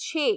6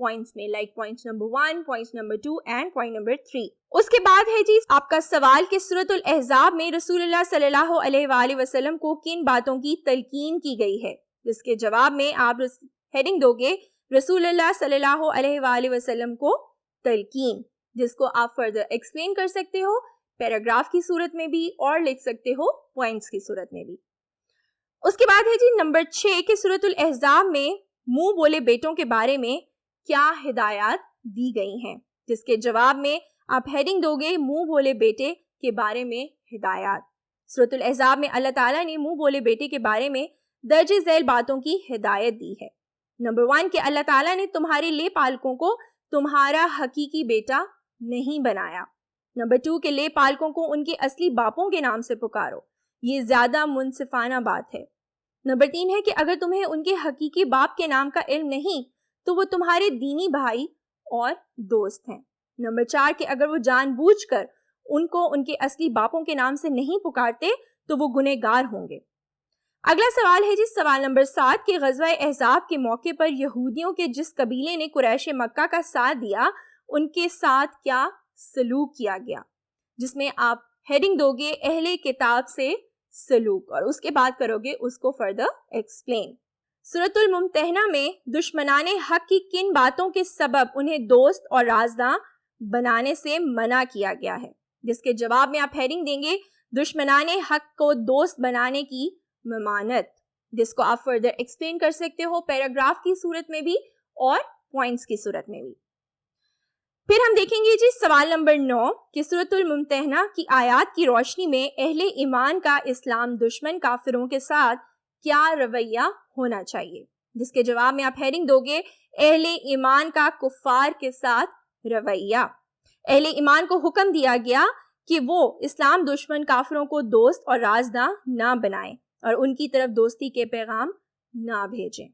points میں, like point number 1, point number 2 and point number 3. اس کے بعد ہے جی آپ کا سوال کہ سورۃ الاحزاب میں رسول اللہ صلی اللہ علیہ وآلہ وسلم کو کن باتوں کی تلقین کی گئی ہے, جس کے جواب میں آپ ہیڈنگ دو گے رسول اللہ صلی اللہ علیہ وآلہ وسلم کو تلقین, جس کو آپ فردر ایکسپلین کر سکتے ہو پیراگراف کی صورت میں بھی اور لکھ سکتے ہو پوائنٹس کی صورت میں بھی. اس کے بعد ہے جی نمبر 6 کہ سورۃ الاحزاب میں منہ بولے بیٹوں کے بارے میں کیا ہدایات دی گئی ہیں, جس کے جواب میں آپ ہیڈنگ دو گے منہ بولے بیٹے کے بارے میں ہدایات. سورۃ الاحزاب میں اللہ تعالیٰ نے منہ بولے بیٹے کے بارے میں درج ذیل باتوں کی ہدایت دی ہے. نمبر 1 کہ اللہ تعالیٰ نے تمہارے لے پالکوں کو تمہارا حقیقی بیٹا نہیں بنایا. نمبر 2 کہ لے پالکوں کو ان کے اصلی باپوں کے نام سے پکارو, یہ زیادہ منصفانہ بات ہے. نمبر 3 ہے کہ اگر تمہیں ان کے حقیقی باپ کے نام کا علم نہیں تو وہ تمہارے دینی بھائی اور دوست ہیں. نمبر 4 کہ اگر وہ جان بوجھ کر ان کو ان کے اصلی باپوں کے نام سے نہیں پکارتے تو وہ گنہگار ہوں گے. اگلا سوال ہے جی سوال نمبر 7 کہ غزوہ احزاب کے موقع پر یہودیوں کے جس قبیلے نے قریش مکہ کا ساتھ دیا ان کے ساتھ کیا سلوک کیا گیا, جس میں آپ ہیڈنگ دو گے اہل کتاب سے سلوک اور اس کے بعد کرو گے اس کو فردر ایکسپلین. سورۃ الممتحنہ میں دشمنان حق کی کن باتوں کے سبب انہیں دوست اور رازداں بنانے سے منع کیا گیا ہے, جس کے جواب میں آپ ہیڈنگ دیں گے دشمنان حق کو دوست بنانے کی ممانت, جس کو آپ فردر ایکسپلین کر سکتے ہو پیراگراف کی صورت میں بھی اور پوائنٹس کی صورت میں بھی. پھر ہم دیکھیں گے جی سوال نمبر 9 کہ سورۃ الممتحنہ کی آیات کی روشنی میں اہل ایمان کا اسلام دشمن کافروں کے ساتھ کیا رویہ ہونا چاہیے, جس کے جواب میں آپ ہیڈنگ دو گے اہل ایمان کا کفار کے ساتھ رویہ. اہل ایمان کو حکم دیا گیا کہ وہ اسلام دشمن کافروں کو دوست اور رازداں نہ بنائیں اور ان کی طرف دوستی کے پیغام نہ بھیجیں.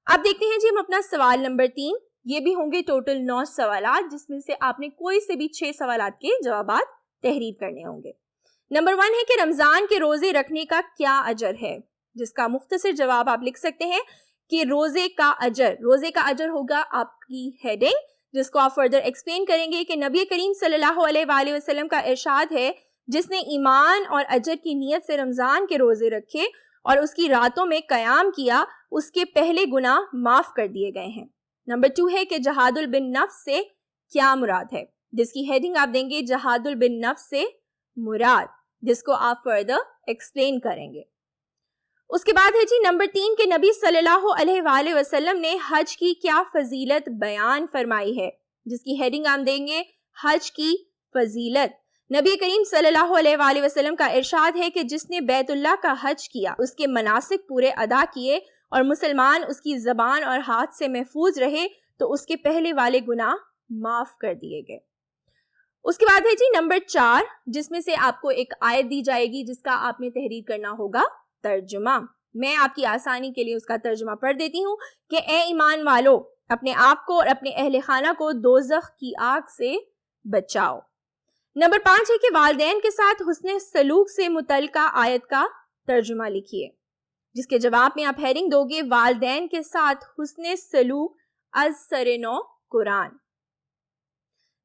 اب دیکھتے ہیں جی ہم اپنا سوال نمبر 3. یہ بھی ہوں گے ٹوٹل 9 سوالات, جس میں سے آپ نے کوئی سے بھی 6 سوالات کے جوابات تحریر کرنے ہوں گے. نمبر 1 ہے کہ رمضان کے روزے رکھنے کا کیا اجر ہے, جس کا مختصر جواب آپ لکھ سکتے ہیں کہ روزے کا اجر ہوگا آپ کی ہیڈنگ, جس کو آپ فردر ایکسپلین کریں گے کہ نبی کریم صلی اللہ علیہ وآلہ وسلم کا ارشاد ہے جس نے ایمان اور اجر کی نیت سے رمضان کے روزے رکھے اور اس کی راتوں میں قیام کیا اس کے پہلے گناہ معاف کر دیے گئے ہیں. نمبر 2 ہے کہ جہاد البن نفس سے کیا مراد ہے, جس کی ہیڈنگ آپ دیں گے جہاد البن نفس سے مراد, جس کو آپ فردر ایکسپلین کریں گے. اس کے بعد ہے جی نمبر 3 کہ نبی صلی اللہ علیہ وآلہ وسلم نے حج کی کیا فضیلت بیان فرمائی ہے, جس کی ہیڈنگ آپ دیں گے حج کی فضیلت. نبی کریم صلی اللہ علیہ وآلہ وسلم کا ارشاد ہے کہ جس نے بیت اللہ کا حج کیا اس کے مناسک پورے ادا کیے اور مسلمان اس کی زبان اور ہاتھ سے محفوظ رہے تو اس کے پہلے والے گناہ معاف کر دیے گئے. اس کے بعد ہے جی نمبر 4 جس میں سے آپ کو ایک آیت دی جائے گی جس کا آپ نے تحریر کرنا ہوگا ترجمہ. میں آپ کی آسانی کے لیے اس کا ترجمہ پڑھ دیتی ہوں کہ اے ایمان والو اپنے آپ کو اور اپنے اہل خانہ کو دوزخ کی آگ سے بچاؤ. نمبر 5 ہے کہ والدین کے ساتھ حسن سلوک سے متعلقہ آیت کا ترجمہ لکھیے, جس کے جواب میں آپ ہیڈنگ دو گے والدین کے ساتھ حسن سلوک از سرنو قرآن,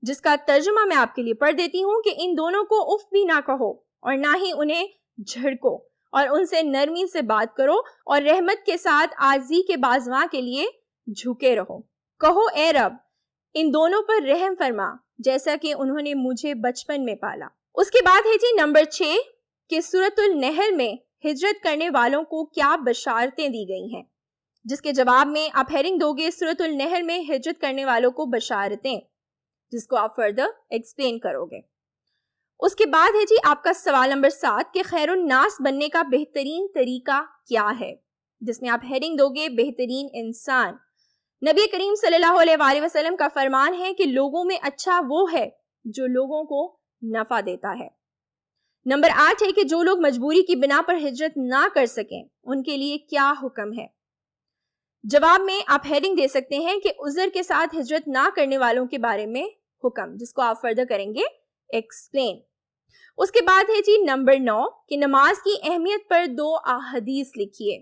جس کا ترجمہ میں آپ کے لیے پڑھ دیتی ہوں کہ ان دونوں کو اف بھی نہ کہو اور نہ ہی انہیں جھڑکو اور ان سے نرمی سے بات کرو اور رحمت کے ساتھ عاجزی کے بازواں کے لیے جھکے رہو. کہو اے رب ان دونوں پر رحم فرما جیسا کہ انہوں نے مجھے بچپن میں پالا. اس کے بعد ہے جی نمبر 6 کہ سورۃ النحل میں ہجرت کرنے والوں کو کیا بشارتیں دی گئی ہیں, جس کے جواب میں آپ ہیڈنگ دو گے سورۃ النحل میں ہجرت کرنے والوں کو بشارتیں, جس کو آپ فردر ایکسپلین کرو گے. اس کے بعد ہے جی آپ کا سوال نمبر 7 کہ خیر الناس بننے کا بہترین طریقہ کیا ہے, جس میں آپ ہیڈنگ دو گے بہترین انسان. نبی کریم صلی اللہ علیہ وآلہ وسلم کا فرمان ہے کہ لوگوں میں اچھا وہ ہے جو لوگوں کو نفع دیتا ہے. نمبر 8 ہے کہ جو لوگ مجبوری کی بنا پر ہجرت نہ کر سکیں ان کے لیے کیا حکم ہے. جواب میں آپ ہیڈنگ دے سکتے ہیں کہ عذر کے ساتھ ہجرت نہ کرنے والوں کے بارے میں حکم, جس کو آپ فردر کریں گے ایکسپلین. اس کے بعد ہے جی نمبر 9 کہ نماز کی اہمیت پر 2 احادیث لکھیے,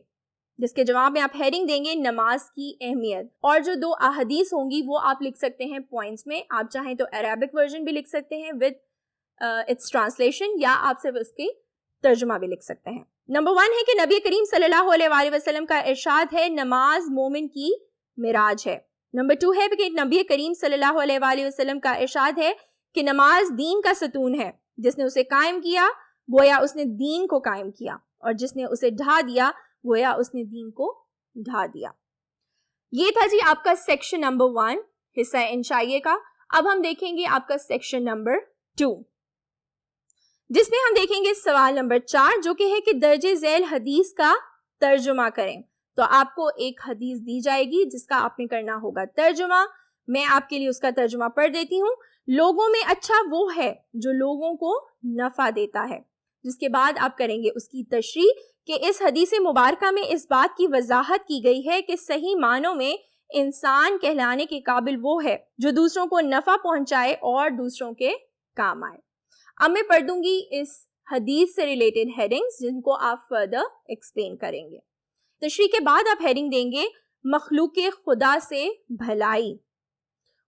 جس کے جواب میں آپ ہیڈنگ دیں گے نماز کی اہمیت, اور جو 2 احادیث ہوں گی وہ آپ لکھ سکتے ہیں پوائنٹس میں. آپ چاہیں تو عربک ورژن بھی لکھ سکتے ہیں ود اٹس ٹرانسلیشن, یا آپ صرف اس کی ترجمہ بھی لکھ سکتے ہیں. نمبر 1 ہے کہ نبی کریم صلی اللہ علیہ وآلہ وسلم کا ارشاد ہے نماز مومن کی معراج ہے. نمبر 2 ہے کہ نبی کریم صلی اللہ علیہ وآلہ وسلم کا ارشاد ہے کہ نماز دین کا ستون ہے, جس نے اسے قائم کیا گویا اس نے دین کو قائم کیا, اور جس نے اسے ڈھا دیا گویا اس نے دین کو ڈھا دیا. یہ تھا جی آپ کا سیکشن نمبر 1 حصہ انشائیے کا. اب ہم دیکھیں گے آپ کا سیکشن نمبر 2, جس میں ہم دیکھیں گے سوال نمبر 4, جو کہ ہے کہ درج ذیل حدیث کا ترجمہ کریں. تو آپ کو ایک حدیث دی جائے گی جس کا آپ نے کرنا ہوگا ترجمہ. میں آپ کے لیے اس کا ترجمہ پڑھ دیتی ہوں. لوگوں میں اچھا وہ ہے جو لوگوں کو نفع دیتا ہے. جس کے بعد آپ کریں گے اس کی تشریح کہ اس حدیث مبارکہ میں اس بات کی وضاحت کی گئی ہے کہ صحیح معنوں میں انسان کہلانے کے قابل وہ ہے جو دوسروں کو نفع پہنچائے اور دوسروں کے کام آئے. اب میں پڑھ دوں گی اس حدیث سے ریلیٹڈ ہیڈنگز جن کو آپ فردر ایکسپلین کریں گے. تشریح کے بعد آپ ہیڈنگ دیں گے مخلوق خدا سے بھلائی.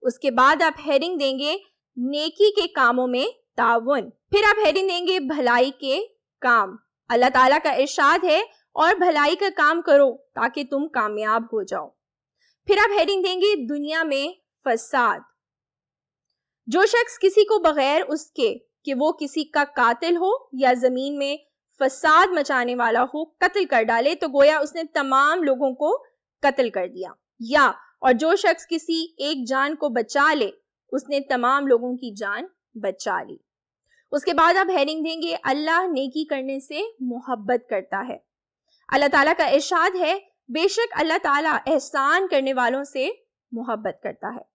اس کے بعد آپ ہیڈنگ دیں گے نیکی کے کاموں میں تعاون. پھر آپ ہیڈنگ دیں گے بھلائی کے کام. اللہ تعالیٰ کا ارشاد ہے اور بھلائی کا کام کرو تاکہ تم کامیاب ہو جاؤ. پھر آپ ہیڈنگ دیں گے دنیا میں فساد. جو شخص کسی کو بغیر اس کے کہ وہ کسی کا قاتل ہو یا زمین میں فساد مچانے والا ہو قتل کر ڈالے تو گویا اس نے تمام لوگوں کو قتل کر دیا. یا اور جو شخص کسی ایک جان کو بچا لے اس نے تمام لوگوں کی جان بچا لی. اس کے بعد آپ ہیڈنگ دیں گے اللہ نیکی کرنے سے محبت کرتا ہے. اللہ تعالیٰ کا ارشاد ہے بے شک اللہ تعالیٰ احسان کرنے والوں سے محبت کرتا ہے.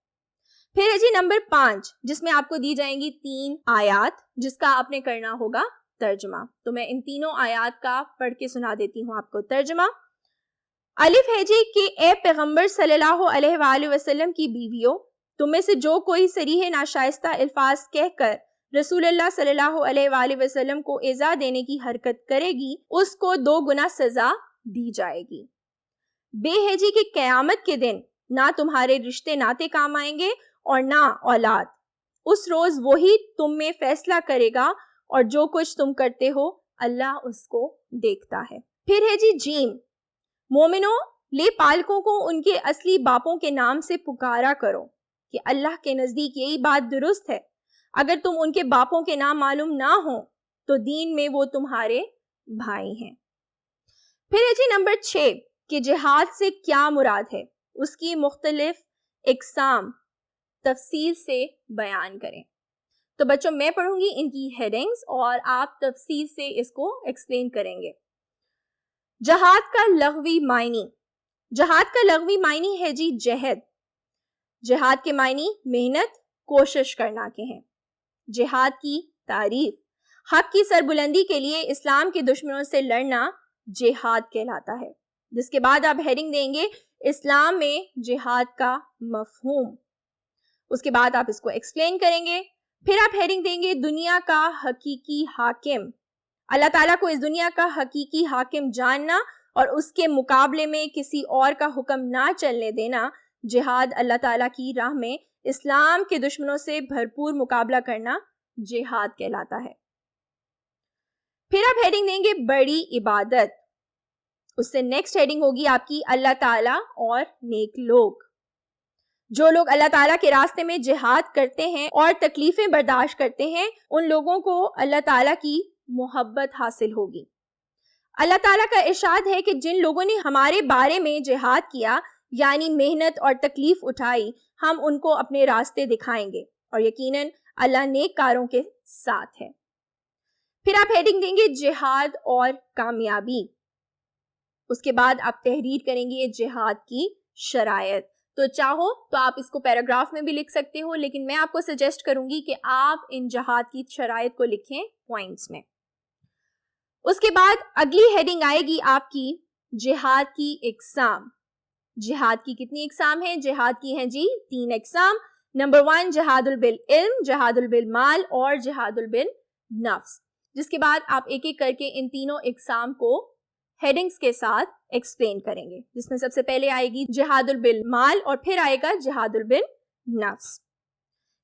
پھر ہے جی نمبر 5 جس میں آپ کو دی جائیں گی 3 آیات جس کا آپ نے کرنا ہوگا ترجمہ. تو میں ان تینوں آیات کا پڑھ کے سنا دیتی ہوں آپ کو ترجمہ. الف ہے جی کہ اے پیغمبر صلی اللہ علیہ وآلہ وسلم کی بیویوں, تم میں سے جو کوئی صریح ناشائستہ الفاظ کہہ کر رسول اللہ صلی اللہ علیہ وآلہ وسلم کو ایذا دینے کی حرکت کرے گی اس کو 2 گنا سزا دی جائے گی. بے ہے جی کہ قیامت کے دن نہ تمہارے رشتے ناتے کام آئیں گے اور نہ اولاد. اس روز وہی تم میں فیصلہ کرے گا اور جو کچھ تم کرتے ہو اللہ اس کو دیکھتا ہے. پھر ہے جی جیم, مومنوں لے پالکوں کو ان کے اصلی باپوں کے نام سے پکارا کرو کہ اللہ کے نزدیک یہی بات درست ہے. اگر تم ان کے باپوں کے نام معلوم نہ ہوں تو دین میں وہ تمہارے بھائی ہیں. پھر ہے جی نمبر 6 کہ جہاد سے کیا مراد ہے, اس کی مختلف اقسام تفصیل سے بیان کریں. تو بچوں میں پڑھوں گی ان کی ہیڈنگز اور آپ تفصیل سے اس کو ایکسپلین کریں گے. جہاد کا لغوی معنی. جہاد کا لغوی معنی ہے جی جہد. جہاد کے معنی محنت کوشش کرنا کے ہیں. جہاد کی تعریف, حق کی سربلندی کے لیے اسلام کے دشمنوں سے لڑنا جہاد کہلاتا ہے. جس کے بعد آپ ہیڈنگ دیں گے اسلام میں جہاد کا مفہوم. اس کے بعد آپ اس کو ایکسپلین کریں گے. پھر آپ ہیڈنگ دیں گے دنیا کا حقیقی حاکم. اللہ تعالیٰ کو اس دنیا کا حقیقی حاکم جاننا اور اس کے مقابلے میں کسی اور کا حکم نہ چلنے دینا جہاد اللہ تعالیٰ کی راہ میں اسلام کے دشمنوں سے بھرپور مقابلہ کرنا جہاد کہلاتا ہے. پھر آپ ہیڈنگ دیں گے بڑی عبادت. اس سے نیکسٹ ہیڈنگ ہوگی آپ کی اللہ تعالیٰ اور نیک لوگ. جو لوگ اللہ تعالیٰ کے راستے میں جہاد کرتے ہیں اور تکلیفیں برداشت کرتے ہیں ان لوگوں کو اللہ تعالیٰ کی محبت حاصل ہوگی. اللہ تعالیٰ کا ارشاد ہے کہ جن لوگوں نے ہمارے بارے میں جہاد کیا یعنی محنت اور تکلیف اٹھائی ہم ان کو اپنے راستے دکھائیں گے اور یقیناً اللہ نیک کاروں کے ساتھ ہے. پھر آپ ہیڈنگ دیں گے جہاد اور کامیابی. اس کے بعد آپ تحریر کریں گے جہاد کی شرائط. تو چاہو تو آپ اس کو پیراگراف میں بھی لکھ سکتے ہو لیکن میں آپ کو سجیسٹ کروں گی کہ آپ ان جہاد کی شرائط کو لکھیں پوائنٹس میں. اس کے بعد اگلی ہیڈنگ آئے گی آپ کی جہاد کی اقسام. جہاد کی کتنی اقسام ہیں؟ جہاد کی ہیں جی 3 اقسام. نمبر 1 جہاد بالعلم, جہاد بالمال اور جہاد بالنفس. جس کے بعد آپ ایک ایک کر کے ان تینوں اقسام کو ہیڈنگز کے ساتھ ایکسپلین کریں گے، جس میں سب سے پہلے آئے گی جہاد بالمال اور پھر آئے گا جہاد بالنفس.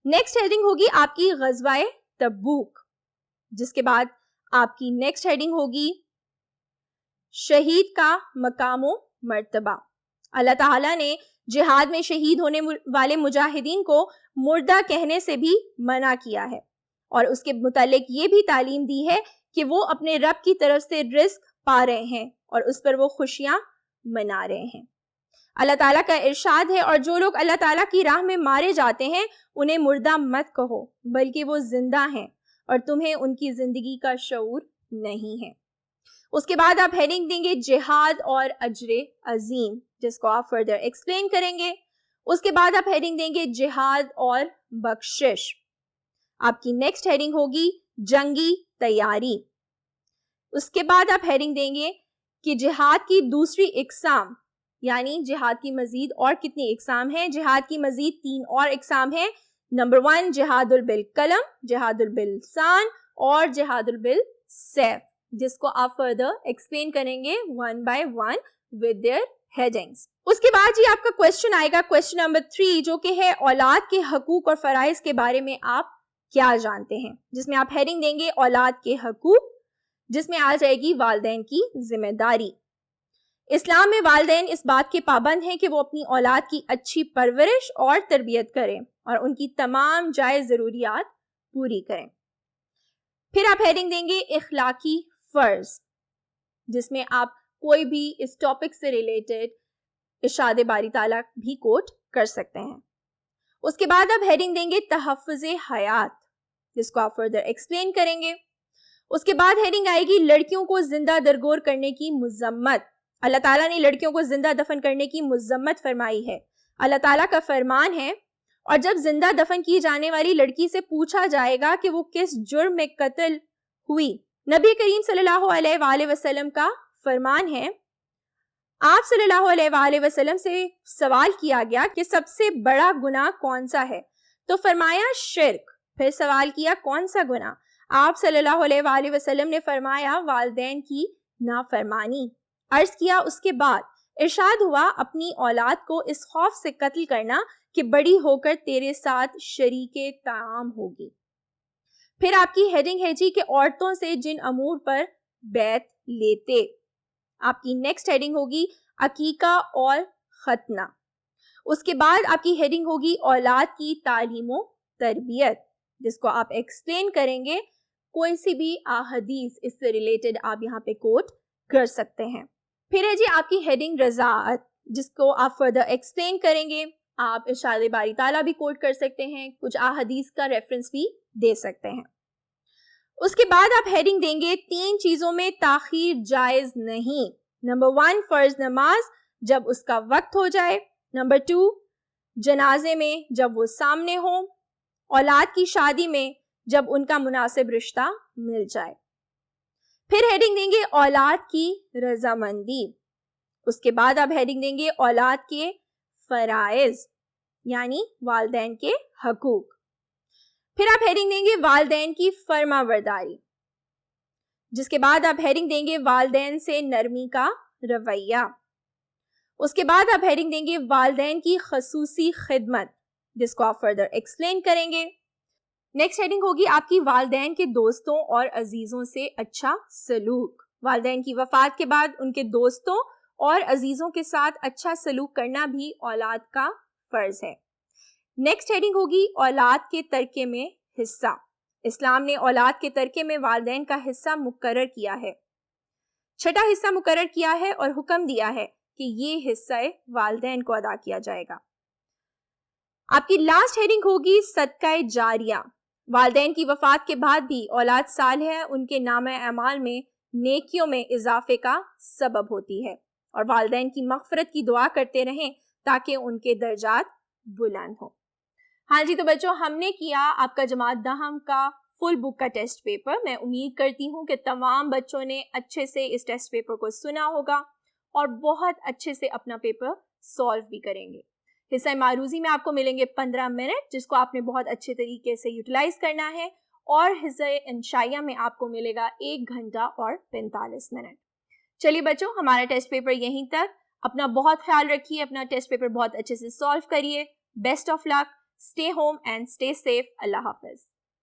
نیکسٹ ہیڈنگ ہوگی آپ کی غزوہ تبوک، جس کے بعد آپ کی نیکسٹ ہیڈنگ ہوگی شہید کا مقام و مرتبہ. اللہ تعالیٰ نے جہاد میں شہید ہونے والے مجاہدین کو مردہ کہنے سے بھی منع کیا ہے، اور اس کے متعلق یہ بھی تعلیم دی ہے کہ وہ اپنے رب کی طرف سے رزق پا رہے ہیں اور اس پر وہ خوشیاں منا رہے ہیں. اللہ تعالیٰ کا ارشاد ہے، اور جو لوگ اللہ تعالیٰ کی راہ میں مارے جاتے ہیں انہیں مردہ مت کہو بلکہ وہ زندہ ہیں اور تمہیں ان کی زندگی کا شعور نہیں ہے. اس کے بعد آپ ہیڈنگ دیں گے جہاد اور اجر عظیم، جس کو آپ فردر ایکسپلین کریں گے. اس کے بعد آپ ہیڈنگ دیں گے جہاد اور بخشش. آپ کی نیکسٹ ہیڈنگ ہوگی جنگی تیاری. اس کے بعد آپ ہیڈنگ دیں گے کہ جہاد کی دوسری اقسام، یعنی جہاد کی مزید اور کتنی اقسام ہیں. جہاد کی مزید 3 اور اقسام ہیں. نمبر 1 جہاد بالقلم، جہاد باللسان اور جہاد بالسیف، جس کو آپ فردر ایکسپلین کریں گے 1 by 1 with their headings. اس کے بعد جی آپ کا کویسچن آئے گا، کویسچن نمبر 3، جو کہ ہے اولاد کے حقوق اور فرائض کے بارے میں آپ کیا جانتے ہیں، جس میں آپ ہیڈنگ دیں گے اولاد کے حقوق، جس میں آ جائے گی والدین کی ذمہ داری. اسلام میں والدین اس بات کے پابند ہیں کہ وہ اپنی اولاد کی اچھی پرورش اور تربیت کریں اور ان کی تمام جائز ضروریات پوری کریں. پھر آپ ہیڈنگ دیں گے اخلاقی فرض، جس میں آپ کوئی بھی اس ٹاپک سے ریلیٹڈ ارشاد باری تعالیٰ بھی کوٹ کر سکتے ہیں. اس کے بعد آپ ہیڈنگ دیں گے تحفظ حیات، جس کو آپ فردر ایکسپلین کریں گے. اس کے بعد ہیڈنگ آئے گی لڑکیوں کو زندہ درگور کرنے کی مذمت. اللہ تعالیٰ نے لڑکیوں کو زندہ دفن کرنے کی مذمت فرمائی ہے. اللہ تعالیٰ کا فرمان ہے، اور جب زندہ دفن کی جانے والی لڑکی سے پوچھا جائے گا کہ وہ کس جرم میں قتل ہوئی، نبی کریم صلی اللہ علیہ وآلہ وسلم کا فرمان ہے، آپ صلی اللہ علیہ وآلہ وسلم سے سوال کیا گیا کہ سب سے بڑا گناہ کون سا ہے، تو فرمایا شرک. پھر سوال کیا کون سا گناہ، آپ صلی اللہ علیہ وآلہ وسلم نے فرمایا والدین کی نافرمانی. عرض کیا اس کے بعد، ارشاد ہوا اپنی اولاد کو اس خوف سے قتل کرنا کہ بڑی ہو کر تیرے ساتھ شریک طعام ہوگی. پھر آپ کی ہیڈنگ ہے جی کہ عورتوں سے جن امور پر بیعت لیتے. آپ کی نیکسٹ ہیڈنگ ہوگی عقیقہ اور ختنہ. اس کے بعد آپ کی ہیڈنگ ہوگی اولاد کی تعلیم و تربیت، جس کو آپ ایکسپلین کریں گے. کوئی سی بھی احادیث اس سے ریلیٹڈ آپ یہاں پہ کوٹ کر سکتے ہیں. پھر ہے جی آپ کی ہیڈنگ رضاعت، جس کو آپ فردر ایکسپلین کریں گے. آپ ارشاد باری تعالیٰ بھی کوٹ کر سکتے ہیں، کچھ احادیث کا ریفرنس بھی دے سکتے ہیں. اس کے بعد آپ ہیڈنگ دیں گے 3 چیزوں میں تاخیر جائز نہیں. نمبر 1 فرض نماز جب اس کا وقت ہو جائے. نمبر 2 جنازے میں جب وہ سامنے ہو. اولاد کی شادی میں جب ان کا مناسب رشتہ مل جائے. پھر ہیڈنگ دیں گے اولاد کی رضامندی. اس کے بعد آپ ہیڈنگ دیں گے اولاد کے فرائض، یعنی والدین کے حقوق. پھر آپ ہیڈنگ دیں گے والدین کی فرما برداری، جس کے بعد آپ ہیڈنگ دیں گے والدین سے نرمی کا رویہ. اس کے بعد آپ ہیڈنگ دیں گے والدین کی خصوصی خدمت، جس کو آپ فردر ایکسپلین کریں گے. نیکسٹ ہیڈنگ ہوگی آپ کی والدین کے دوستوں اور عزیزوں سے اچھا سلوک. والدین کی وفات کے بعد ان کے دوستوں اور عزیزوں کے ساتھ اچھا سلوک کرنا بھی اولاد کا فرض ہے. نیکسٹ ہیڈنگ ہوگی اولاد کے ترکے میں حصہ. اسلام نے اولاد کے ترکے میں والدین کا حصہ مقرر کیا ہے، 6واں حصہ مقرر کیا ہے اور حکم دیا ہے کہ یہ حصہ والدین کو ادا کیا جائے گا. آپ کی لاسٹ ہیڈنگ ہوگی صدقہ جاریہ. والدین کی وفات کے بعد بھی اولاد صالحہ ان کے نامہ اعمال میں نیکیوں میں اضافے کا سبب ہوتی ہے، اور والدین کی مغفرت کی دعا کرتے رہیں تاکہ ان کے درجات بلند ہوں. ہاں جی، تو بچوں ہم نے کیا آپ کا جماعت دہم کا فل بک کا ٹیسٹ پیپر. میں امید کرتی ہوں کہ تمام بچوں نے اچھے سے اس ٹیسٹ پیپر کو سنا ہوگا اور بہت اچھے سے اپنا پیپر سالو بھی کریں گے. حصہ معروضی میں آپ کو ملیں گے 15 منٹ، جس کو آپ نے بہت اچھے طریقے سے یوٹیلائز کرنا ہے، اور حصہ انشائیہ میں آپ کو ملے گا 1 گھنٹہ اور 45 منٹ. چلیے بچوں ہمارا ٹیسٹ پیپر یہیں تک. اپنا بہت خیال رکھیے, اپنا ٹیسٹ پیپر بہت اچھے سے سالو کریے. Best of luck, stay home and stay safe. اللہ حافظ.